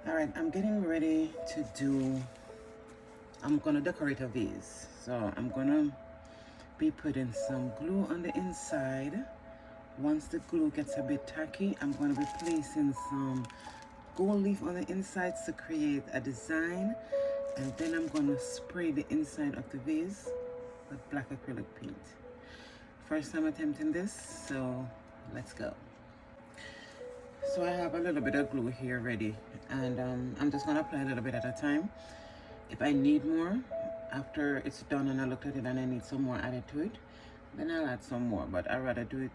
All right, I'm getting ready to do, I'm gonna decorate a vase. So I'm gonna be putting some glue on the inside. Once the glue gets a bit tacky, I'm gonna be placing some gold leaf on the insides to create a design. And then I'm gonna spray the inside of the vase with black acrylic paint. First time attempting this, so let's go. So I have a little bit of glue here ready, and I'm just gonna apply a little bit at a time. If I need more, after it's done and I looked at it and I need some more added to it, then I'll add some more, but I'd rather do it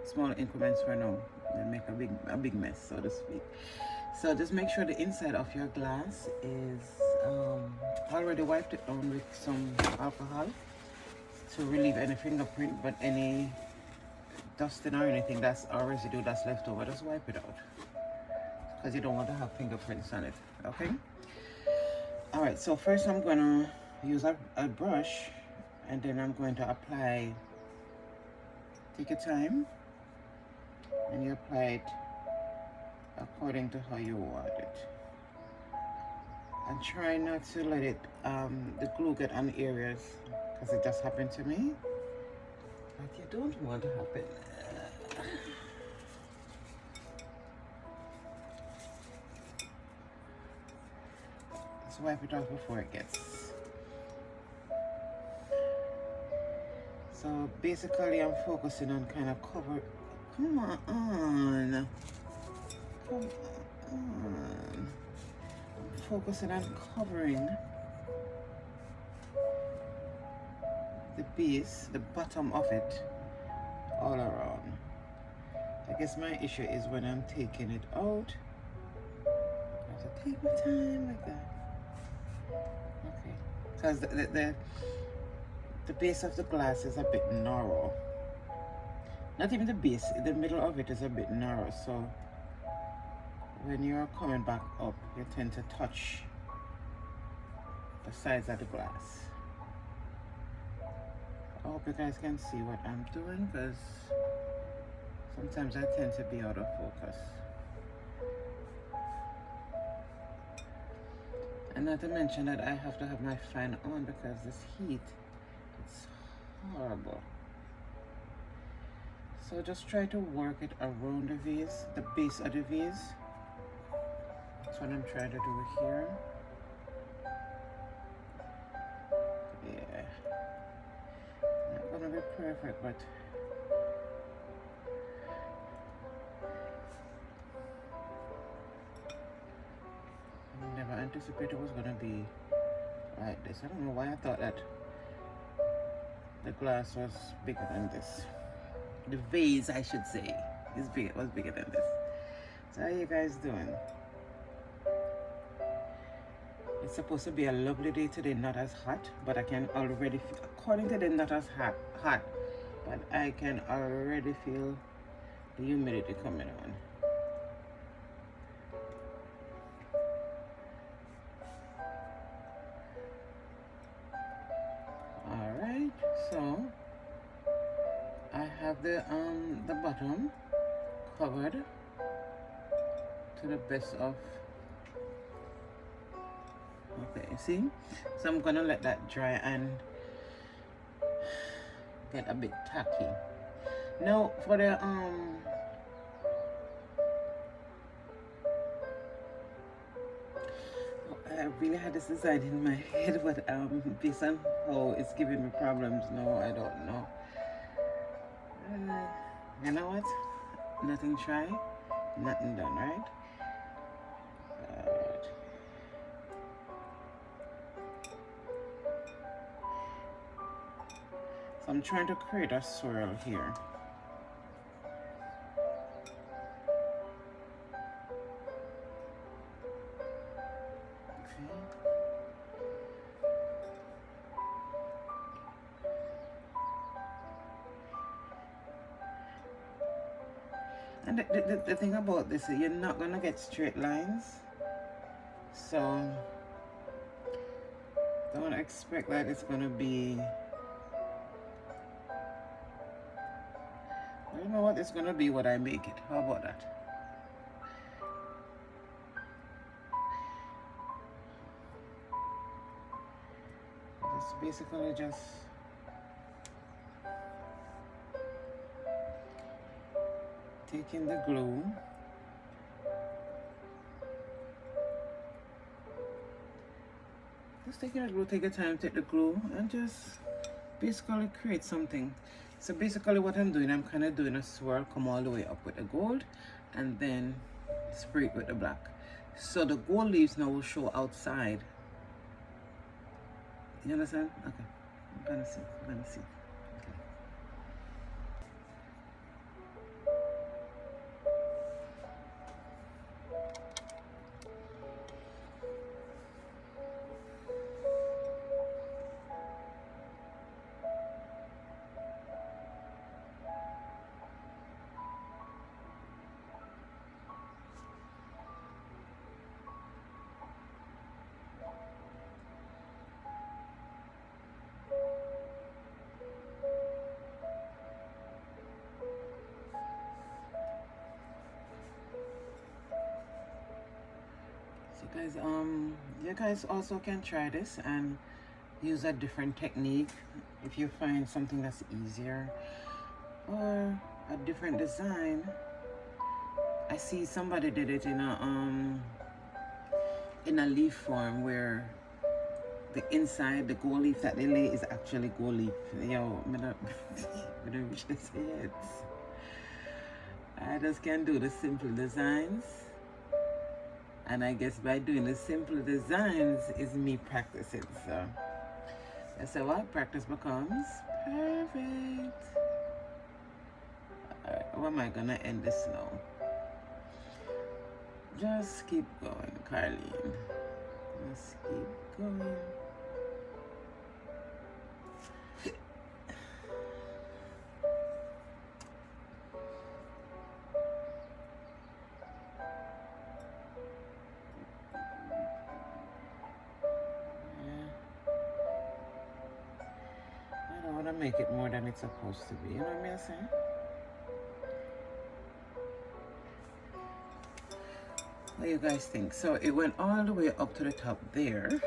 small increments for now than make a big mess, so to speak. So just make sure the inside of your glass is already wiped it down with some alcohol to relieve any fingerprint, but any dusting or anything that's or residue that's left over, just wipe it out because you don't want to have fingerprints on it. Okay. All right, so first I'm gonna use a brush, and then I'm going to apply. Take your time and you apply it according to how you want it, and try not to let it the glue get on areas, because it just happened to me, but you don't want to happen. Let's wipe it off before it gets. So basically I'm focusing on kind of cover. Come on. Come on. I'm focusing on covering the base, the bottom of it, all around. I guess my issue is when I'm taking it out, I have to take my time like that. Okay. Because the base of the glass is a bit narrow. Not even the base, the middle of it is a bit narrow, so when you're coming back up, you tend to touch the sides of the glass. I hope you guys can see what I'm doing, because sometimes I tend to be out of focus. And not to mention that I have to have my fan on because this heat, it's horrible. So just try to work it around the vase, the base of the vase. That's what I'm trying to do here. Yeah. Not gonna be perfect, but I never anticipated it was gonna be like this. I don't know why I thought that the glass was bigger than this. The vase, I should say, was bigger than this. So how are you guys doing? It's supposed to be a lovely day today, not as hot, but I can already feel, according to them, not as hot, but I can already feel the humidity coming on. All right, so I have the bottom covered to the best of. Okay, see? So I'm gonna let that dry and get a bit tacky. Now for the I really had this design in my head, but based on how it's giving me problems now, I don't know. You know what? Nothing try, nothing done, right? So I'm trying to create a swirl here. And the thing about this is you're not gonna get straight lines, so don't expect that it's gonna be, I don't know what it's gonna be when I make it. How about that? It's basically just taking the glue, take your time, take the glue, and just basically create something. So basically what I'm doing, I'm kind of doing a swirl, come all the way up with the gold, and then spray it with the black. So the gold leaves now will show outside. You understand? Okay. I'm gonna see. Okay. So guys, you guys also can try this and use a different technique if you find something that's easier or a different design. I see somebody did it in a leaf form where the inside, the gold leaf that they lay is actually gold leaf. Yo, I don't wish to say it. I just can do the simple designs. And I guess by doing the simple designs is me practicing. So that's how our practice becomes perfect. Alright, how am I gonna end this now? Just keep going, Carlene. Just keep going. I don't want to make it more than it's supposed to be. You know what I'm saying? What do you guys think? So it went all the way up to the top there.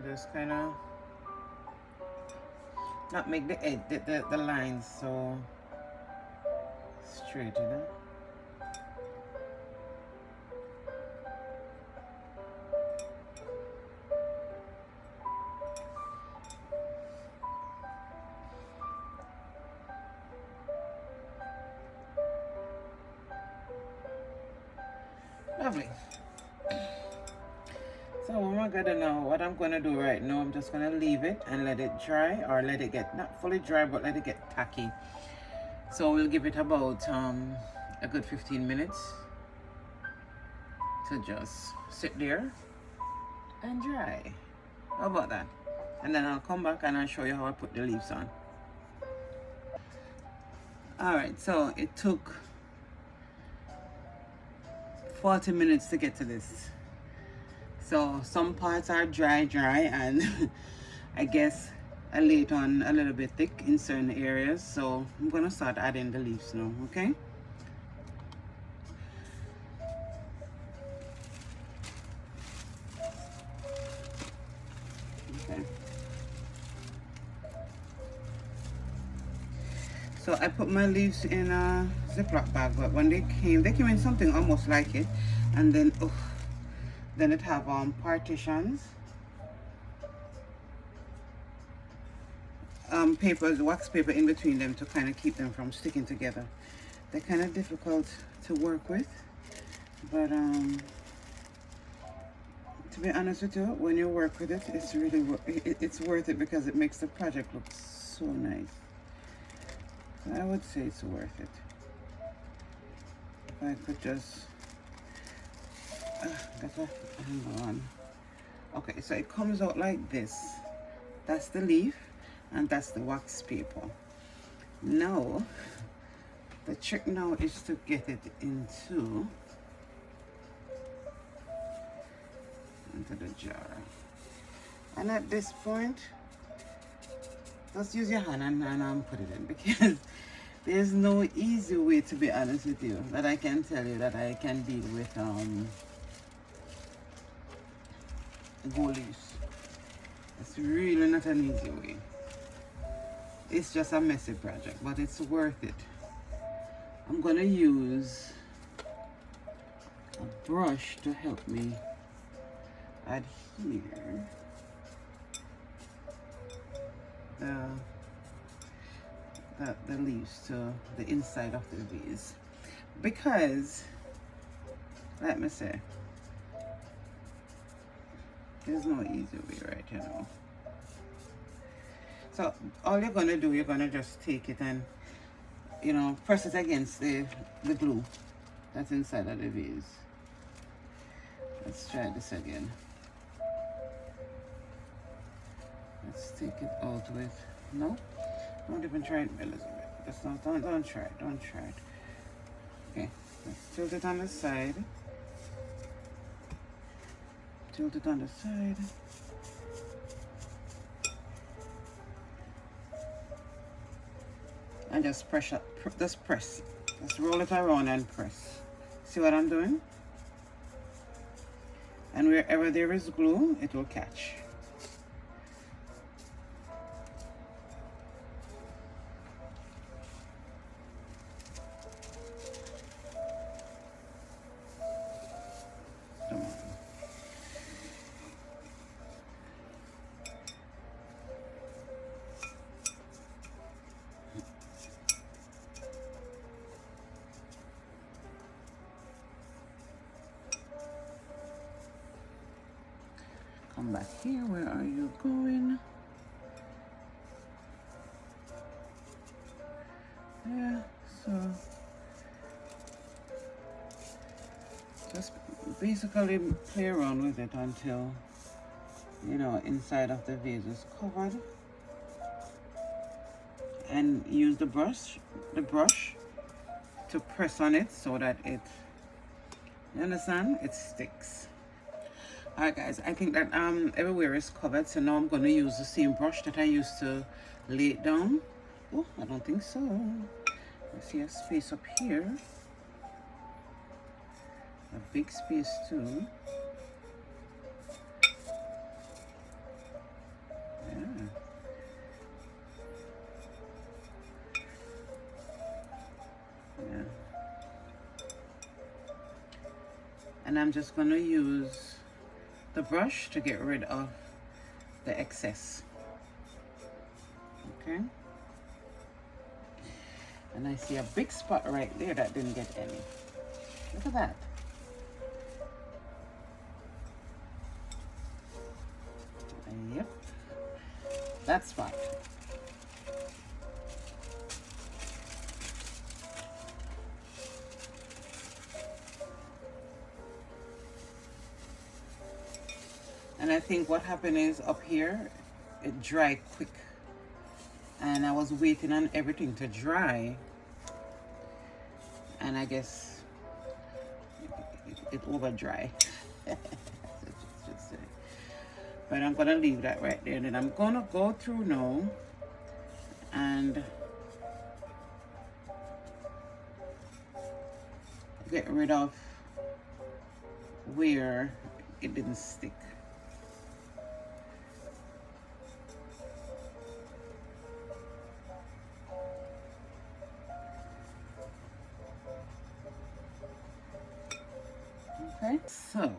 Just kind of not make the edge, the lines so straight, you know. Lovely. So what I'm gonna do right now, I'm just gonna leave it and let it dry, or let it get not fully dry, but let it get tacky. So we'll give it about a good 15 minutes to just sit there and dry. How about that? And then I'll come back and I'll show you how I put the leaves on. Alright, so it took 40 minutes to get to this. So some parts are dry, and I guess I lay it on a little bit thick in certain areas. So I'm gonna start adding the leaves now, okay? Okay. So I put my leaves in a Ziploc bag, but when they came in something almost like it, and then then it have partitions, papers, wax paper in between them to kind of keep them from sticking together. They're kind of difficult to work with, but to be honest with you, when you work with it, it's really it's worth it because it makes the project look so nice. So I would say it's worth it. If I could just hang on. Okay, so it comes out like this. That's the leaf and that's the wax paper. Now, the trick now is to get it into the jar. And at this point, just use your hand and put it in, because there's no easy way, to be honest with you, that I can tell you that I can deal with goalies. It's really not an easy way. It's just a messy project, but it's worth it. I'm gonna use a brush to help me adhere the leaves to the inside of the vase, because let me say, there's no easy way, right? You know. So all you're gonna do, you're gonna just take it and, you know, press it against the glue that's inside of the vase. Let's try this again. Let's take it out with, no, don't even try it, Elizabeth. That's not, don't try it, don't try it. Okay, let's tilt it on the side. Tilt it on the side. And just press up, just press. Just roll it around and press. See what I'm doing? And wherever there is glue, it will catch. Come on. Come back here. Where are you going? Yeah, so just basically play around with it until, you know, inside of the vase is covered, and use the brush to press on it so that it, you understand, it sticks. All right, guys, I think that everywhere is covered, so now I'm going to use the same brush that I used to lay it down. Oh, I don't think so. I see a space up here, a big space too. Yeah. Yeah. And I'm just going to use the brush to get rid of the excess. Okay. And I see a big spot right there that didn't get any. Look at that. Yep. That spot. And I think what happened is up here, it dried quick. And I was waiting on everything to dry. And I guess it over dry. But I'm gonna leave that right there. Then I'm gonna go through now and get rid of where it didn't stick. Okay, so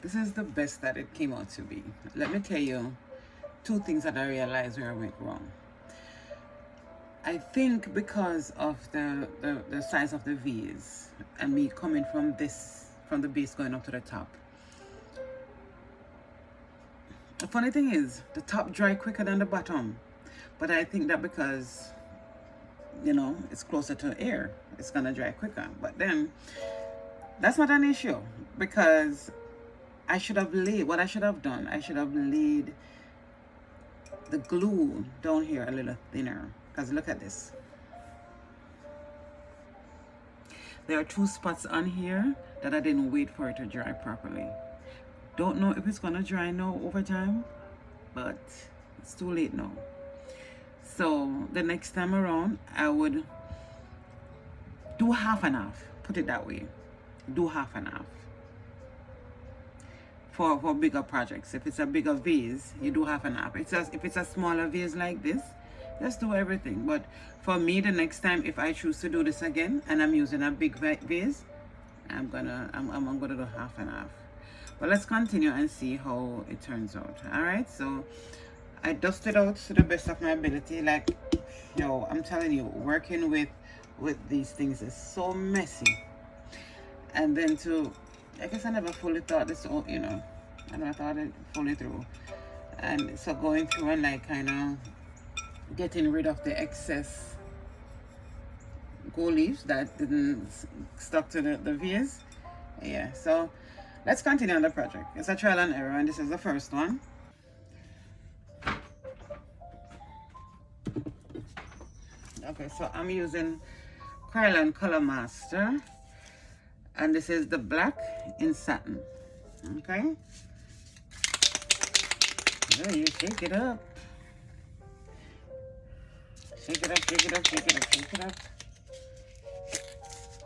this is the best that it came out to be. Let me tell you two things that I realized where I went wrong. I think because of the size of the vase and me coming from the base going up to the top. The funny thing is, the top dry quicker than the bottom. But I think that because, you know, it's closer to air, it's gonna dry quicker. But then that's not an issue, because I should have laid, what I should have done, I should have laid the glue down here a little thinner. Because look at this. There are 2 spots on here that I didn't wait for it to dry properly. Don't know if it's gonna dry now over time, but it's too late now. So the next time around, I would do half and half. Put it that way. Do half and half. For bigger projects. If it's a bigger vase, you do half and half. If it's a smaller vase like this, just do everything. But for me, the next time, if I choose to do this again and I'm using a big vase, I'm gonna do half and half. But let's continue and see how it turns out. All right, so I dusted out to the best of my ability. Like, yo, I'm telling you, working with these things is so messy. And then I guess I never fully thought this out, you know. I never thought it fully through. And so going through and like kind of getting rid of the excess gold leaves that didn't stuck to the vase. Yeah, so let's continue on the project. It's a trial and error, and this is the first one. Okay, so I'm using Krylon Color Master, and this is the black in satin. Okay, so you shake it up. Shake it up, shake it up, shake it up, shake it up.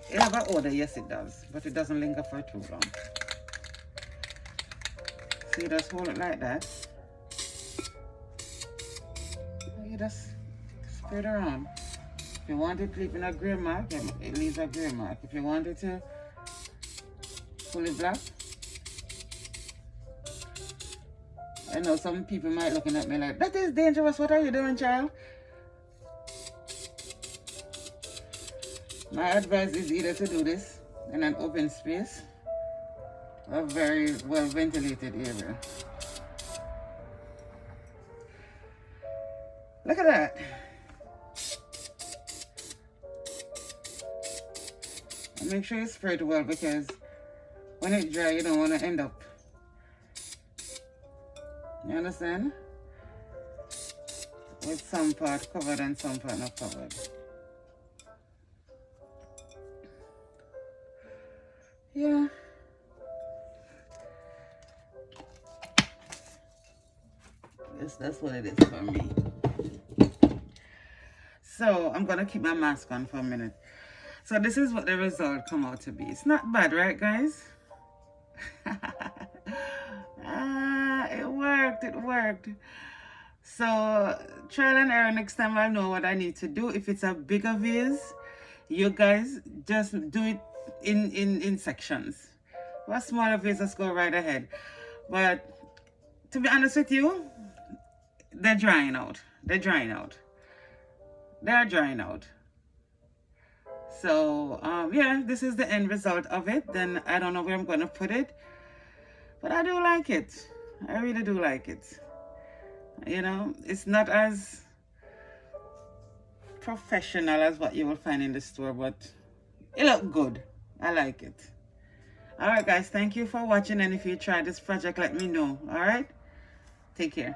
It have an odor, yes it does, but it doesn't linger for too long. So you just hold it like that. You just spread it around. If you want it leaving a gray mark, it leaves a gray mark. If you want it to fully black, I know some people might looking at me like, that is dangerous, what are you doing, child? My advice is either to do this in an open space or a very well ventilated area. Look at that. And make sure you spray it well, because when it dry, you don't want to end up. You understand? With some part covered and some part not covered. Yeah. Yes, that's what it is for me. So I'm gonna keep my mask on for a minute. So this is what the result come out to be. It's not bad, right, guys? It worked. So trial and error. Next time I'll know what I need to do. If it's a bigger vase, you guys just do it in sections. For smaller vase, just go right ahead. But to be honest with you, they're drying out. They're drying out. So yeah, this is the end result of it. Then I don't know where I'm going to put it, but I do like it. I really do like it. You know, it's not as professional as what you will find in the store, but it looks good. I like it. All right, guys, thank you for watching, and if you try this project, let me know. All right, take care.